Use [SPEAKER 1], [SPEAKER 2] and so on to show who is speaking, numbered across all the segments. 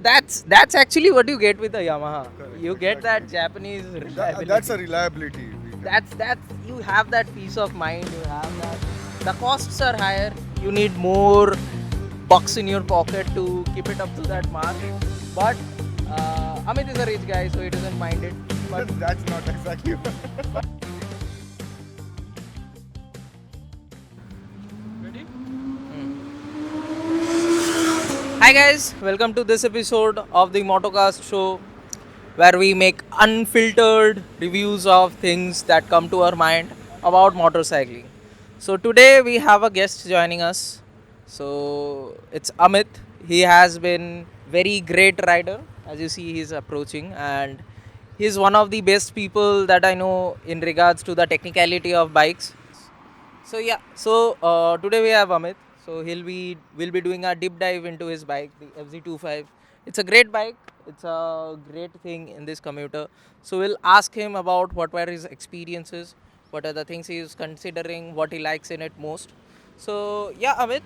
[SPEAKER 1] that's actually what you get with the Yamaha.
[SPEAKER 2] Correct,
[SPEAKER 1] You get that
[SPEAKER 2] exactly.
[SPEAKER 1] Japanese reliability.
[SPEAKER 2] That's a reliability.
[SPEAKER 1] That's you have that peace of mind. You have that. The costs are higher. You need more bucks in your pocket to keep it up to that mark. But Amit is a rich guy, so he doesn't mind it. But
[SPEAKER 2] That's not exactly.
[SPEAKER 1] hi guys, welcome to this episode of the Motocast show, where we make unfiltered reviews of things that come to our mind about motorcycling. So today we have a guest joining us. So it's Amit. He has been very great rider. As you see, he's approaching, and he's one of the best people that I know in regards to the technicality of bikes. So today we have Amit. So we'll be doing a deep dive into his bike, the FZ25. It's a great bike. It's a great thing in this commuter. So we'll ask him about what were his experiences, what are the things he is considering, what he likes in it most. So yeah, Amit,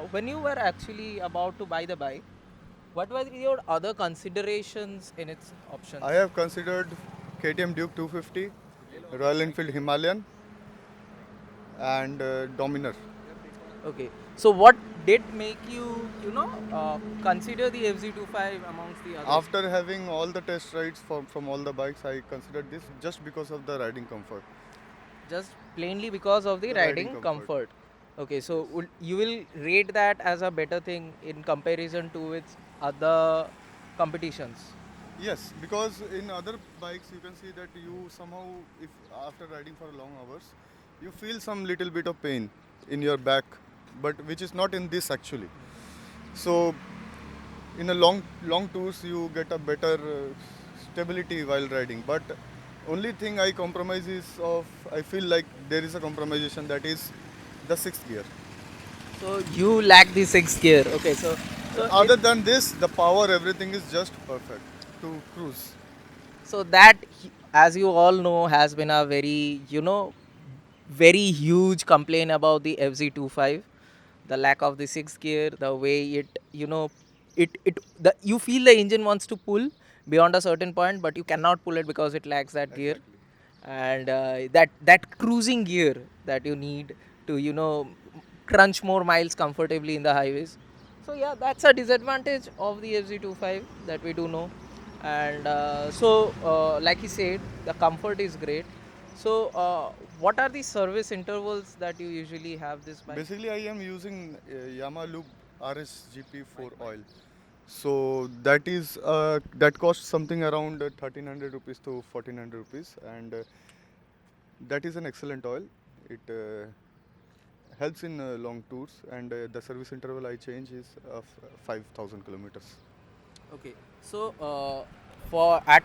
[SPEAKER 1] when you were actually about to buy the bike, what were your other considerations in its options?
[SPEAKER 2] I have considered KTM Duke 250, Royal Enfield Himalayan, and Dominar.
[SPEAKER 1] Okay. So what did make you, consider the FZ25 amongst the others?
[SPEAKER 2] After having all the test rides from all the bikes, I considered this just because of the riding comfort.
[SPEAKER 1] Just plainly because of the
[SPEAKER 2] The riding
[SPEAKER 1] riding
[SPEAKER 2] comfort.
[SPEAKER 1] comfort. Okay. So you will rate that as a better thing in comparison to its other competitions.
[SPEAKER 2] Yes, because in other bikes you can see that you somehow, if after riding for long hours, you feel some little bit of pain in your back, but which is not in this actually. So in a long tours you get a better stability while riding. But only thing I compromise is of I feel like there is a compromisation, that is the sixth gear.
[SPEAKER 1] So you lack the sixth gear. Okay. So
[SPEAKER 2] Other than this, the power everything is just perfect to cruise.
[SPEAKER 1] So that, as you all know, has been a very, very huge complaint about the FZ25. The lack of the sixth gear, the way you feel the engine wants to pull beyond a certain point, but you cannot pull it because it lacks that gear,
[SPEAKER 2] Exactly.
[SPEAKER 1] and that cruising gear that you need to, crunch more miles comfortably in the highways. So yeah, that's a disadvantage of the FZ25 that we do know. And like he said, the comfort is great. So what are the service intervals that you usually have this bike?
[SPEAKER 2] Basically, I am using Yamaha Loop RSGP4 oil. So that costs something around 1300 rupees to 1400 rupees, and that is an excellent oil. It helps in long tours, and the service interval I change is of 5000 kilometers.
[SPEAKER 1] Okay. So for at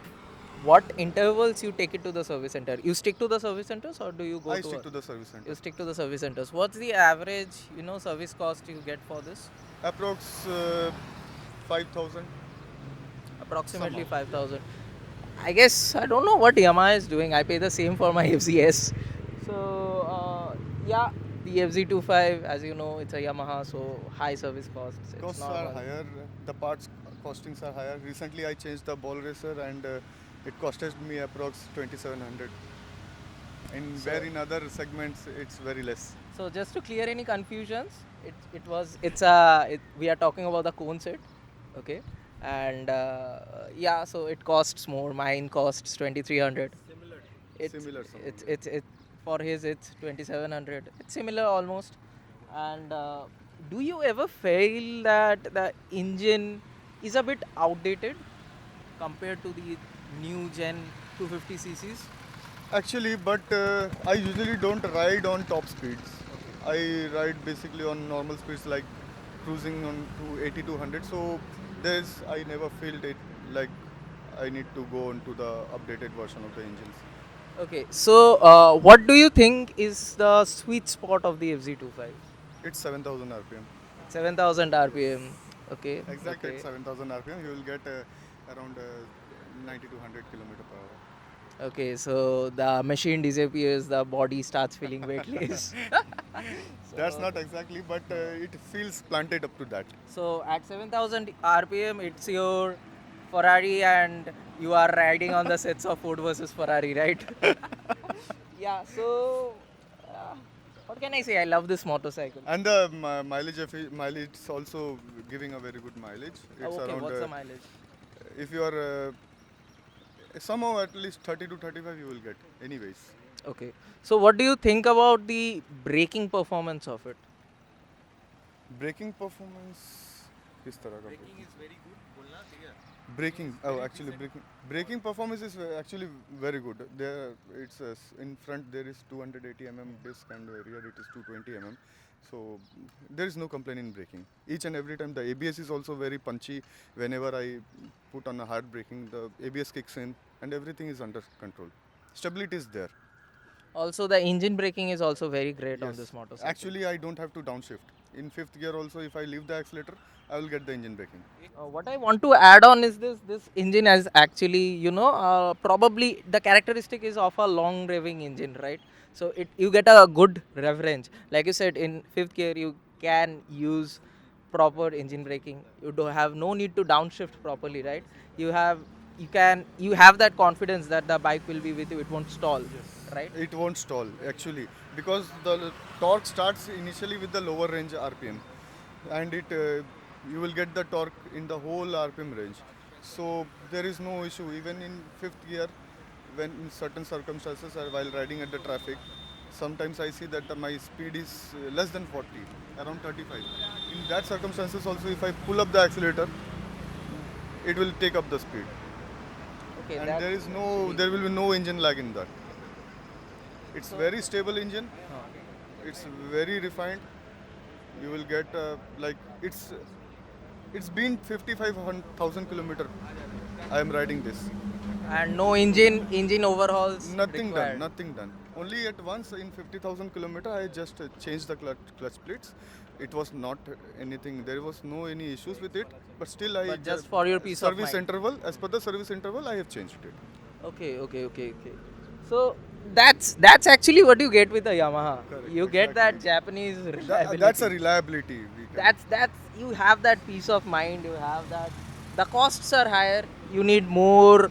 [SPEAKER 1] what intervals you take it to the service center? You stick to the service centers, or do you go
[SPEAKER 2] I
[SPEAKER 1] to
[SPEAKER 2] stick
[SPEAKER 1] a,
[SPEAKER 2] to the service center.
[SPEAKER 1] you stick to the service centers? What's the average, service cost you get for this?
[SPEAKER 2] Approx 5000
[SPEAKER 1] Approximately
[SPEAKER 2] somehow.
[SPEAKER 1] 5,000. I guess I don't know what Yamaha is doing. I pay the same for my FZS. So yeah, the FZ25, as you know, it's a Yamaha, so high service costs. It's
[SPEAKER 2] Costs are
[SPEAKER 1] normal.
[SPEAKER 2] higher, the parts costings are higher. Recently I changed the ball racer, and it costed me approx 2700. In
[SPEAKER 1] So
[SPEAKER 2] where in other segments it's very less.
[SPEAKER 1] So just to clear any confusions, we are talking about the cone set, okay, and yeah, so it costs more. Mine costs 2,300. It's
[SPEAKER 2] Similar somehow.
[SPEAKER 1] it's it's it For his it's 2,700. It's similar almost. And do you ever feel that the engine is a bit outdated compared to the new gen 250 cc's?
[SPEAKER 2] Actually, but I usually don't ride on top speeds. I ride basically on normal speeds like cruising on to 80 to 100. So I never feel it like I need to go into the updated version of the engines.
[SPEAKER 1] Okay, so what do you think is the sweet spot of the FZ25?
[SPEAKER 2] It's 7000 RPM.
[SPEAKER 1] 7,000
[SPEAKER 2] Yes.
[SPEAKER 1] RPM. Okay,
[SPEAKER 2] Exact at
[SPEAKER 1] okay.
[SPEAKER 2] 7000 RPM, you will get around 90 to 100 kilometer per hour.
[SPEAKER 1] Okay, so the machine disappears, the body starts feeling weightless.
[SPEAKER 2] That's not exactly, but it feels planted up to that.
[SPEAKER 1] So at 7,000 RPM, it's your Ferrari, and you are riding on the sets of Ford versus Ferrari, right? Yeah. So what can I say? I love this motorcycle.
[SPEAKER 2] And the mileage is also giving a very good mileage. It's
[SPEAKER 1] Okay,
[SPEAKER 2] around
[SPEAKER 1] what's the mileage?
[SPEAKER 2] if you are somehow at least 30 to 35 you will get anyways.
[SPEAKER 1] Okay. So what do you think about the braking performance of it?
[SPEAKER 2] Braking performance किस तरह का braking actually braking performance is actually very good. There it's in front there is 280 disc and rear it is 220 so there is no complaint in braking. Each and every time the ABS is also very punchy. Whenever I put on a hard braking, the ABS kicks in and everything is under control. Stability is there.
[SPEAKER 1] Also, the engine braking is also very great on
[SPEAKER 2] Yes.
[SPEAKER 1] this motorcycle.
[SPEAKER 2] Actually, I don't have to downshift. In fifth gear also, if I leave the accelerator, I will get the engine braking.
[SPEAKER 1] What I want to add on is this engine has actually, probably the characteristic is of a long revving engine, right? So you get a good rev range. Like you said, in fifth gear you can use proper engine braking. You don't have no need to downshift properly, right? You have that confidence that the bike will be with you. It won't stall, right?
[SPEAKER 2] It won't stall actually because the torque starts initially with the lower range RPM, and it you will get the torque in the whole RPM range. So there is no issue even in fifth gear when in certain circumstances while riding at the traffic. Sometimes I see that my speed is less than 40, around 35. In that circumstances also, if I pull up the accelerator, it will take up the speed,
[SPEAKER 1] Okay,
[SPEAKER 2] and
[SPEAKER 1] that
[SPEAKER 2] there will be no engine lag in that. It's
[SPEAKER 1] So-
[SPEAKER 2] very stable engine. It's very refined. You will get like it's been 55,000 kilometer. I am riding this.
[SPEAKER 1] and no engine overhauls
[SPEAKER 2] Nothing
[SPEAKER 1] required.
[SPEAKER 2] done. Nothing done. Only at once in 50,000 kilometer I just changed the clutch plates. It was not anything. There was no any issues with it. But still I
[SPEAKER 1] But just for your peace of
[SPEAKER 2] service
[SPEAKER 1] mind.
[SPEAKER 2] interval as per the service interval I have changed it.
[SPEAKER 1] Okay. So that's actually what you get with the Yamaha.
[SPEAKER 2] Correct,
[SPEAKER 1] You get that
[SPEAKER 2] exactly.
[SPEAKER 1] Japanese reliability.
[SPEAKER 2] That's a reliability. We can.
[SPEAKER 1] That's you have that peace of mind. You have that. The costs are higher. You need more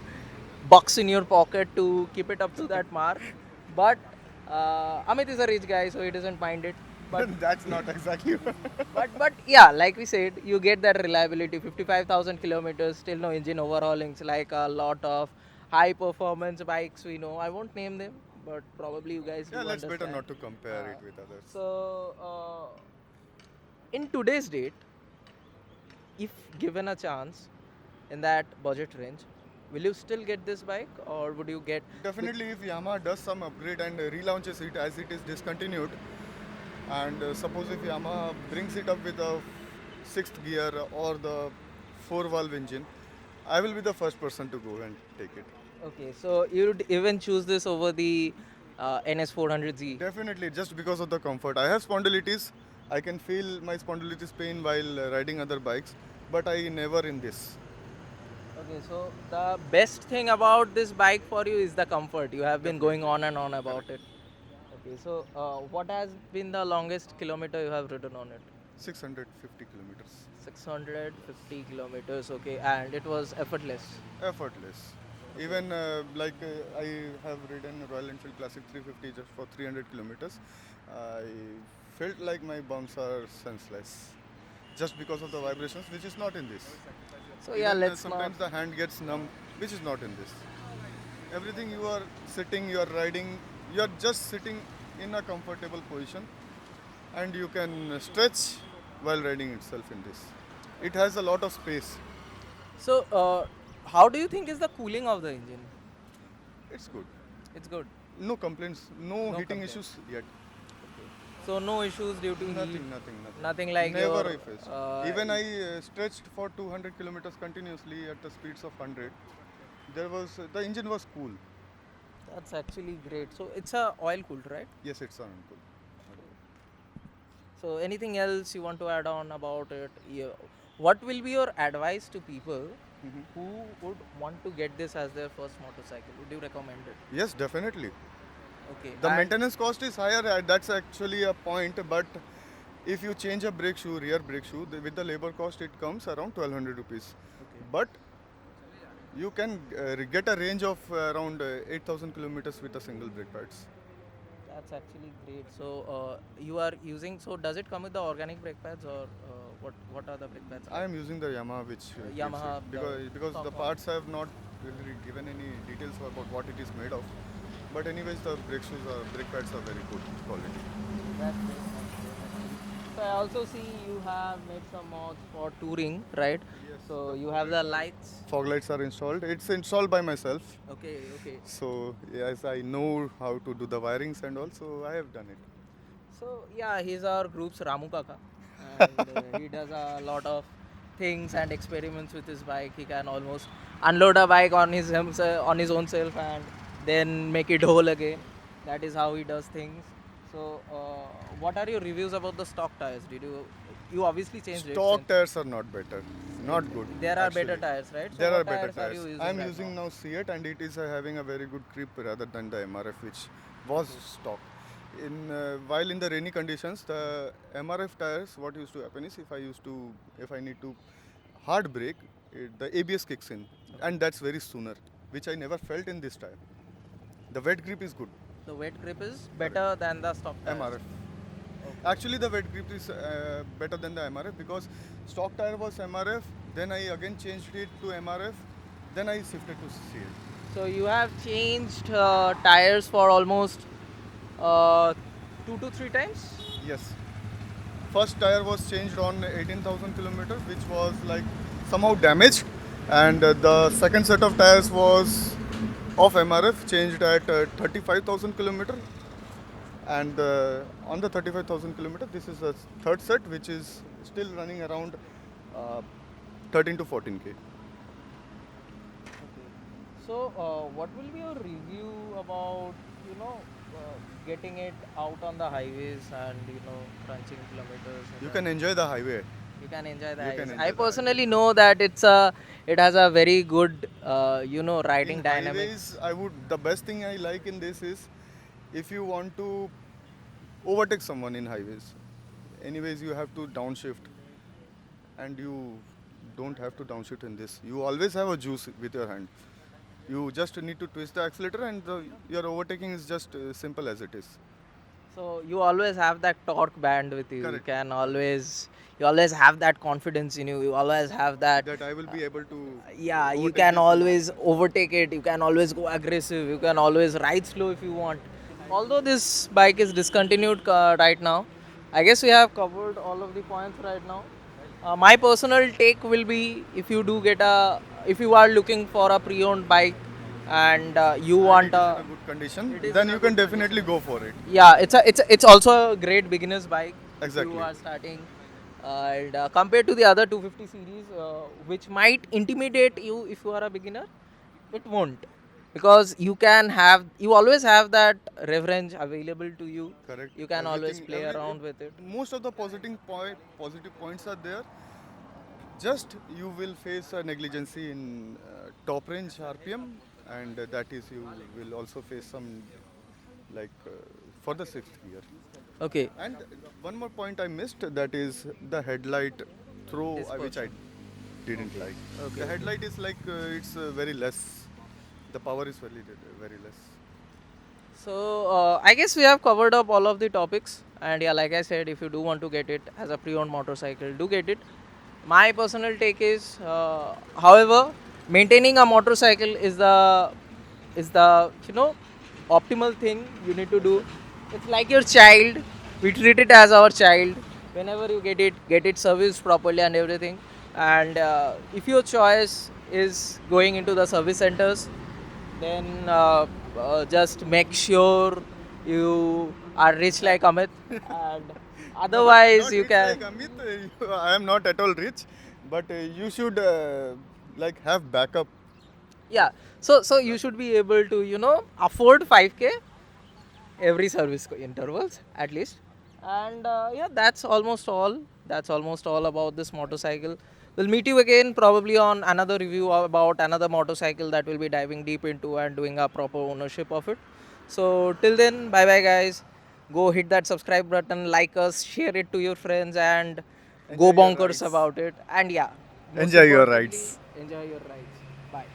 [SPEAKER 1] bucks in your pocket to keep it up to that mark. But Amit is a rich guy, so he doesn't mind it. But
[SPEAKER 2] That's not exactly.
[SPEAKER 1] but yeah, like we said, you get that reliability. 55,000 kilometers, still no engine overhauling. It's like a lot of high performance bikes we know. I won't name them, but probably you guys
[SPEAKER 2] Yeah,
[SPEAKER 1] do
[SPEAKER 2] let's better
[SPEAKER 1] understand.
[SPEAKER 2] not to compare it with others.
[SPEAKER 1] So in today's date, if given a chance in that budget range, will you still get this bike, or would you get
[SPEAKER 2] Definitely, if Yamaha does some upgrade and relaunches it as it is discontinued, and suppose if Yamaha brings it up with a sixth gear or the four-valve engine, I will be the first person to go and take it.
[SPEAKER 1] Okay, so you'd even choose this over the NS400Z.
[SPEAKER 2] Definitely, just because of the comfort. I have spondylitis. I can feel my spondylitis pain while riding other bikes, but I never in this.
[SPEAKER 1] Okay, so the best thing about this bike for you is the comfort. You have been going on and on about it. Okay, so what has been the longest kilometer you have ridden on it?
[SPEAKER 2] 650 kilometers.
[SPEAKER 1] 650 kilometers, okay, and it was effortless.
[SPEAKER 2] Effortless. Even I have ridden Royal Enfield Classic 350 just for 300 kilometers. I felt like my bumps are senseless just because of the vibrations, which is not in this.
[SPEAKER 1] So yeah,
[SPEAKER 2] Even,
[SPEAKER 1] let's not.
[SPEAKER 2] sometimes the hand gets numb, which is not in this. Everything you are sitting, you are riding, you are just sitting in a comfortable position, and you can stretch while riding itself in this. It has a lot of space.
[SPEAKER 1] So how do you think is the cooling of the engine?
[SPEAKER 2] It's good.
[SPEAKER 1] It's good.
[SPEAKER 2] No complaints, no heating
[SPEAKER 1] complaints.
[SPEAKER 2] issues yet.
[SPEAKER 1] So no issues due to heat.
[SPEAKER 2] Nothing.
[SPEAKER 1] Nothing like
[SPEAKER 2] Never
[SPEAKER 1] your,
[SPEAKER 2] I faced.
[SPEAKER 1] uh,
[SPEAKER 2] Even I stretched for 200 kilometers continuously at the speeds of 100. The engine was cool.
[SPEAKER 1] That's actually great. So it's a oil cooled, right?
[SPEAKER 2] Yes, it's cool.
[SPEAKER 1] So anything else you want to add on about it? Yeah. what will be your advice to people
[SPEAKER 2] Mhm.
[SPEAKER 1] who would want to get this as their first motorcycle? Would you recommend it?
[SPEAKER 2] Yes, definitely.
[SPEAKER 1] Okay.
[SPEAKER 2] The
[SPEAKER 1] And
[SPEAKER 2] maintenance cost is higher. That's actually a point. But if you change a brake shoe, rear brake shoe, with the labor cost, it comes around 1200 rupees.
[SPEAKER 1] okay.
[SPEAKER 2] But you can get a range of around 8000 kilometers with a single brake pads.
[SPEAKER 1] That's actually great. So you are using. So does it come with the organic brake pads or what are the brake pads?
[SPEAKER 2] I am using the Yamaha, which gives
[SPEAKER 1] Yamaha,
[SPEAKER 2] it,
[SPEAKER 1] the
[SPEAKER 2] because
[SPEAKER 1] stock
[SPEAKER 2] the
[SPEAKER 1] one.
[SPEAKER 2] parts have not really given any details about what it is made of. But anyways, the brake pads are very good quality.
[SPEAKER 1] That's great. That's great. So I also see you have made some mods for touring, right?
[SPEAKER 2] Yes.
[SPEAKER 1] So
[SPEAKER 2] The
[SPEAKER 1] you
[SPEAKER 2] fog
[SPEAKER 1] have the
[SPEAKER 2] lights
[SPEAKER 1] lights.
[SPEAKER 2] Fog lights are installed. It's installed by myself.
[SPEAKER 1] Okay, okay.
[SPEAKER 2] So yes, I know how to do the wirings and also I have done it.
[SPEAKER 1] So yeah, he's our group's Ramu Kaka, and he does a lot of things and experiments with his bike. He can almost unload a bike on on his own self and then make it whole again. That is how he does things. So what are your reviews about the stock tires? You obviously changed it
[SPEAKER 2] Stock
[SPEAKER 1] since
[SPEAKER 2] tires are not better, not good.
[SPEAKER 1] there are better
[SPEAKER 2] actually.
[SPEAKER 1] tires, right? So
[SPEAKER 2] There
[SPEAKER 1] what
[SPEAKER 2] are better
[SPEAKER 1] tires are
[SPEAKER 2] tires.
[SPEAKER 1] you using
[SPEAKER 2] I'm
[SPEAKER 1] right
[SPEAKER 2] using
[SPEAKER 1] now?
[SPEAKER 2] now Seat and it is having a very good grip rather than the MRF which was stock. While in the rainy conditions, the MRF tires, what used to happen is if I need to hard brake, the ABS kicks in, and that's very sooner, which I never felt in this tire. The wet grip is good.
[SPEAKER 1] The wet grip is better than the stock tires.
[SPEAKER 2] MRF.
[SPEAKER 1] Okay.
[SPEAKER 2] Actually, the wet grip is better than the MRF because stock tire was MRF. Then I again changed it to MRF. Then I shifted to CL.
[SPEAKER 1] So you have changed tires for almost 2 to 3 times.
[SPEAKER 2] Yes. First tire was changed on 18,000 kilometers, which was like somehow damaged, and the second set of tires was of MRF changed at 35,000 kilometers. And on the 35,000 kilometers, this is the third set, which is still running around uh, 13 to 14k.
[SPEAKER 1] Okay. So what will be your review about getting it out on the highways and crunching kilometers?
[SPEAKER 2] You can enjoy the highway.
[SPEAKER 1] You can enjoy the
[SPEAKER 2] You can
[SPEAKER 1] highways.
[SPEAKER 2] enjoy
[SPEAKER 1] I
[SPEAKER 2] the
[SPEAKER 1] personally know that it has a very good riding
[SPEAKER 2] In
[SPEAKER 1] dynamics.
[SPEAKER 2] highways, the best thing I like in this is if you want to overtake someone in highways, anyways you have to downshift, and you don't have to downshift in this. You always have a juice with your hand. You just need to twist the accelerator, and your overtaking is just simple as it is.
[SPEAKER 1] So you always have that torque band with you.
[SPEAKER 2] Correct.
[SPEAKER 1] You always have that confidence in you. You always have that.
[SPEAKER 2] That I will be able to.
[SPEAKER 1] Yeah, you
[SPEAKER 2] overtake
[SPEAKER 1] can
[SPEAKER 2] this.
[SPEAKER 1] always overtake it. You can always go aggressive. You can always ride slow if you want. Although this bike is discontinued right now, I guess we have covered all of the points right now. My personal take will be if you are looking for a pre-owned bike and you want
[SPEAKER 2] It is
[SPEAKER 1] a
[SPEAKER 2] in a good condition,
[SPEAKER 1] it is
[SPEAKER 2] then
[SPEAKER 1] in a
[SPEAKER 2] you can
[SPEAKER 1] good
[SPEAKER 2] definitely go for it.
[SPEAKER 1] yeah, it's also a great beginner's bike. If
[SPEAKER 2] Exactly.
[SPEAKER 1] you are starting, and compared to the other 250 series, which might intimidate you if you are a beginner, it won't, because you always have that reference available to you.
[SPEAKER 2] Correct.
[SPEAKER 1] You can always
[SPEAKER 2] Everything,
[SPEAKER 1] play around with it.
[SPEAKER 2] Most of the positive points are there. Just you will face a negligency in top range RPM, and that is you will also face some like for the sixth gear.
[SPEAKER 1] Okay.
[SPEAKER 2] And one more point I missed, that is the headlight throw, which I didn't like.
[SPEAKER 1] Okay.
[SPEAKER 2] The headlight is like it's very less. The power is very less.
[SPEAKER 1] So I guess we have covered up all of the topics, and yeah, like I said, if you do want to get it as a pre-owned motorcycle, do get it. My personal take is, however, maintaining a motorcycle is the optimal thing you need to do. It's like your child. We treat it as our child. Whenever you get it serviced properly and everything. And if your choice is going into the service centers, then just make sure you are rich like Amit, and otherwise
[SPEAKER 2] Not
[SPEAKER 1] you
[SPEAKER 2] rich
[SPEAKER 1] can.
[SPEAKER 2] like Amit. I am not at all rich, but you should like have backup.
[SPEAKER 1] Yeah, so you should be able to afford 5k every service intervals at least. And yeah, that's almost all about this motorcycle. We'll meet you again probably on another review about another motorcycle that we'll be diving deep into and doing a proper ownership of it. So till then, bye bye guys. Go hit that subscribe button, like us, share it to your friends, and
[SPEAKER 2] Enjoy
[SPEAKER 1] go
[SPEAKER 2] your
[SPEAKER 1] bonkers
[SPEAKER 2] rides.
[SPEAKER 1] about it. And yeah, most
[SPEAKER 2] Enjoy your
[SPEAKER 1] importantly,
[SPEAKER 2] rides.
[SPEAKER 1] enjoy your rides. Bye.